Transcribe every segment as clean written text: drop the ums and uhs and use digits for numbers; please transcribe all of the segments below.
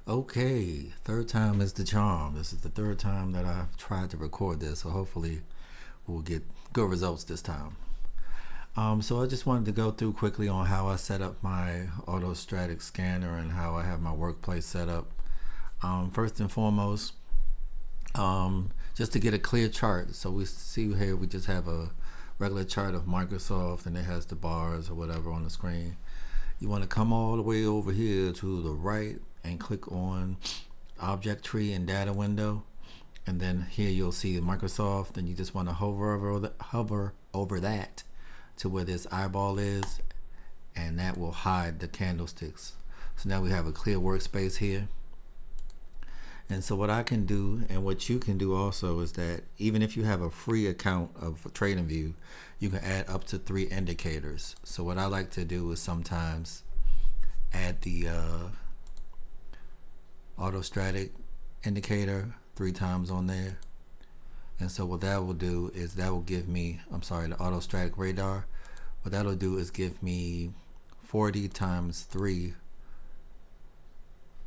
Okay, third time is the charm. This is the third time that I've tried to record this, so hopefully we'll get good results this time. So I just wanted to go through quickly on how I set up my AutoStratic scanner and how I have my workplace set up. First and foremost, just to get a clear chart. So we see here we just have a regular chart of Microsoft and it has the bars or whatever on the screen. You want to come all the way over here to the right and click on object tree and data window, and then here you'll see Microsoft, and you just want to hover over that to where this eyeball is, and that will hide the candlesticks. So now we have a clear workspace here. And so what I can do and what you can do also is that even if you have a free account of TradingView, you can add up to 3 indicators. So what I like to do is sometimes add the AutoStratic indicator 3 times on there. And so what that will do is that will give me, the AutoStratic radar. What that'll do is give me 40 times 3,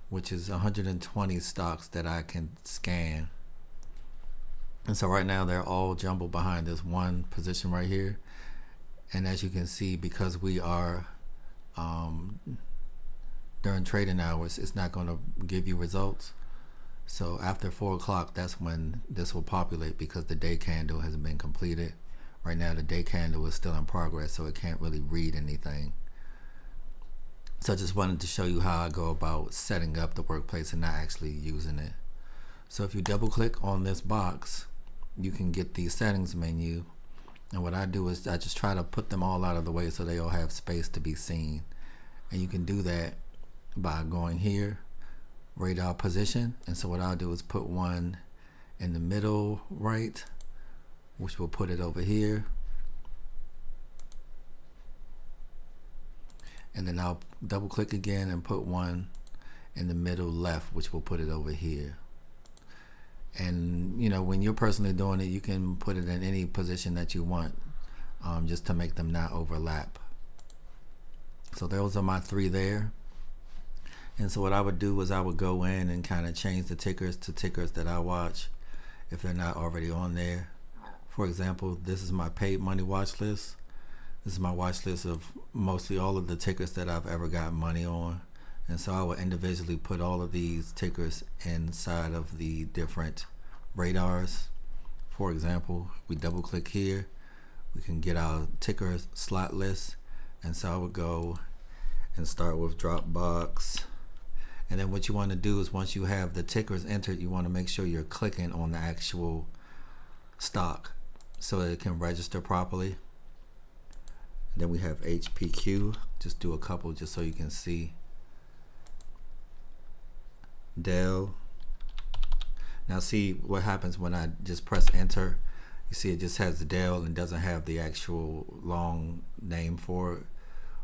which is 120 stocks that I can scan. And so right now they're all jumbled behind this one position right here. And as you can see, because we are during trading hours, it's not going to give you results. So after 4 o'clock, that's when this will populate, because the day candle has been completed. Right now the day candle is still in progress, so it can't really read anything. So I just wanted to show you how I go about setting up the workplace and not actually using it. So if you double click on this box, you can get the settings menu. And what I do is I just try to put them all out of the way so they all have space to be seen. And you can do that by going here, radar position. And so what I'll do is put one in the middle right, which will put it over here. And then I'll double click again and put one in the middle left, which will put it over here. And when you're personally doing it, you can put it in any position that you want, just to make them not overlap. So those are my 3 there. And so what I would do is I would go in and kind of change the tickers to tickers that I watch if they're not already on there. For example, this is my paid money watch list. This is my watch list of mostly all of the tickers that I've ever got money on. And so I will individually put all of these tickers inside of the different radars. For example, we double click here, we can get our ticker slot list. And so I would go and start with Dropbox. And then what you want to do is once you have the tickers entered, you want to make sure you're clicking on the actual stock so that it can register properly. Then we have HPQ. Just do a couple just so you can see. Dell. Now see what happens when I just press enter. You see it just has the Dell and doesn't have the actual long name for it,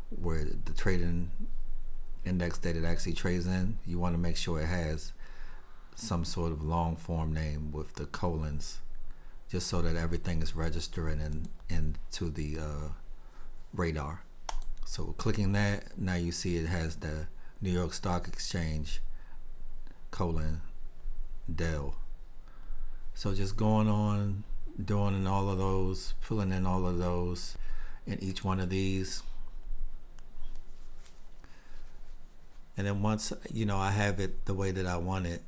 where the trading index that it actually trades in. You want to make sure it has some sort of long form name with the colons, just so that everything is registering into the radar. So clicking that, now you see it has the New York Stock Exchange : Dell. So just going on, doing all of those, filling in all of those in each one of these. And then once I have it the way that I want it,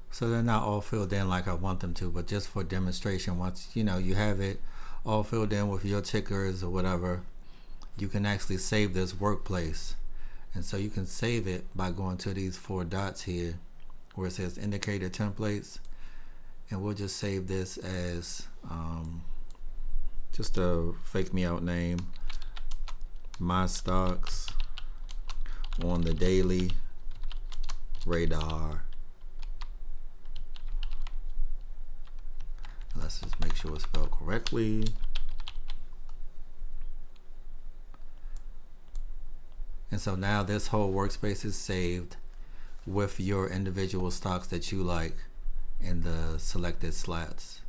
so they're not all filled in like I want them to, but just for demonstration, once you have it all filled in with your tickers or whatever, you can actually save this workplace. And so you can save it by going to these 4 dots here where it says indicator templates, and we'll just save this as just a fake me out name, my stocks on the daily radar. Let's just make sure it's spelled correctly. And so now this whole workspace is saved. with your individual stocks that you like in the selected slats.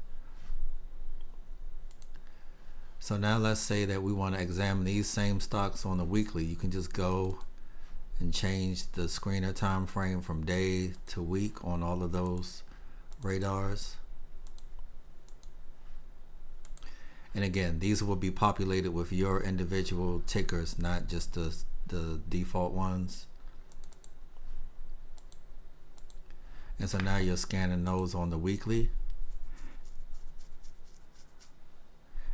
So now let's say that we want to examine these same stocks on the weekly. You can just go and change the screener time frame from day to week on all of those radars. And again, these will be populated with your individual tickers, not just the default ones. And so now you're scanning those on the weekly.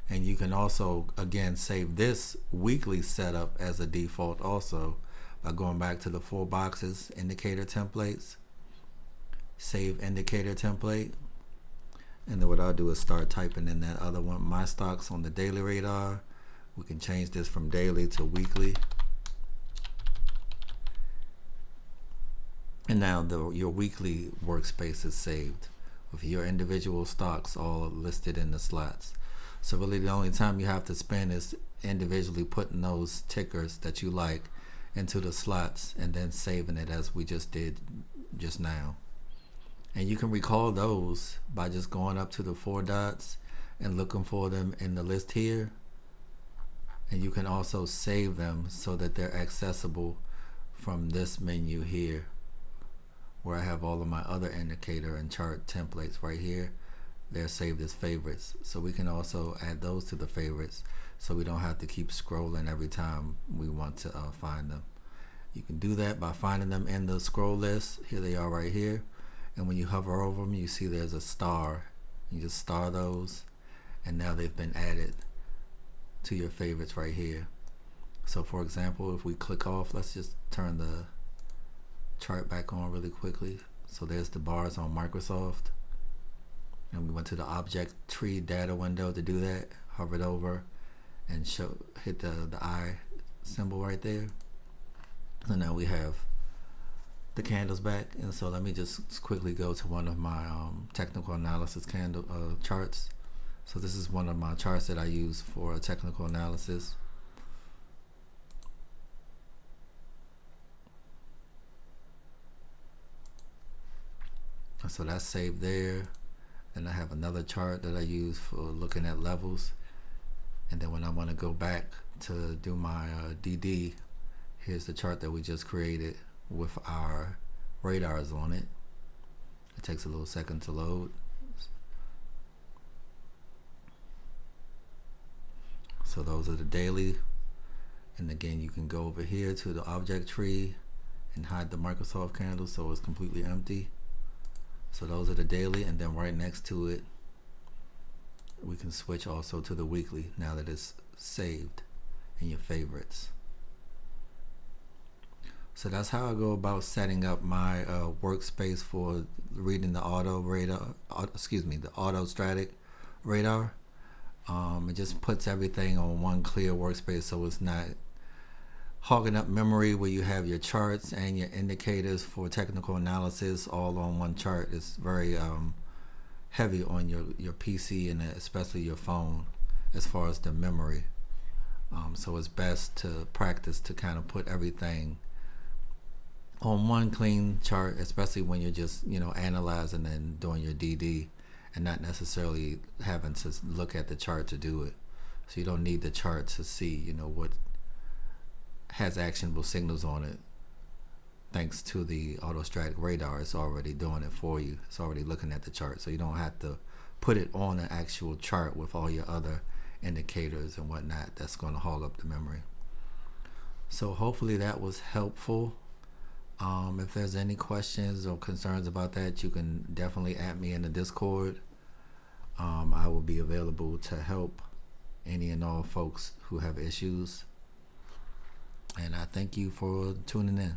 And you can also, again, save this weekly setup as a default also by going back to the 4 boxes, indicator templates, save indicator template. And then what I'll do is start typing in that other one, my stocks on the daily radar. We can change this from daily to weekly. And now your weekly workspace is saved with your individual stocks all listed in the slots. So really the only time you have to spend is individually putting those tickers that you like into the slots and then saving it as we just did just now. And you can recall those by just going up to the 4 dots and looking for them in the list here. And you can also save them so that they're accessible from this menu here, where I have all of my other indicator and chart templates right here. They're saved as favorites. So we can also add those to the favorites so we don't have to keep scrolling every time we want to find them. You can do that by finding them in the scroll list. Here they are right here. And when you hover over them, you see there's a star. You just star those, and now they've been added to your favorites right here. So for example, if we click off, let's just turn the chart back on really quickly. So there's the bars on Microsoft. And we went to the object tree data window to do that. Hovered over and hit the eye symbol right there. So now we have the candles back. And so let me just quickly go to one of my technical analysis charts. So this is one of my charts that I use for technical analysis. So that's saved there. Then I have another chart that I use for looking at levels. And then when I want to go back to do my DD, here's the chart that we just created with our radars on it. It takes a little second to load. So those are the daily. And again, you can go over here to the object tree and hide the Microsoft candle so it's completely empty. So those are the daily, and then right next to it we can switch also to the weekly now that it's saved in your favorites. So that's how I go about setting up my workspace for reading the AutoStratic radar. It just puts everything on one clear workspace, so it's not hogging up memory where you have your charts and your indicators for technical analysis all on one chart. It's very heavy on your PC and especially your phone as far as the memory. So it's best to practice to kind of put everything on one clean chart, especially when you're just analyzing and doing your DD and not necessarily having to look at the chart to do it. So you don't need the chart to see what has actionable signals on it. Thanks to the AutoStratic radar, it's already doing it for you. It's already looking at the chart, so you don't have to put it on an actual chart with all your other indicators and whatnot. That's going to haul up the memory. So hopefully that was helpful. If there's any questions or concerns about that, you can definitely add me in the Discord. I will be available to help any and all folks who have issues. And I thank you for tuning in.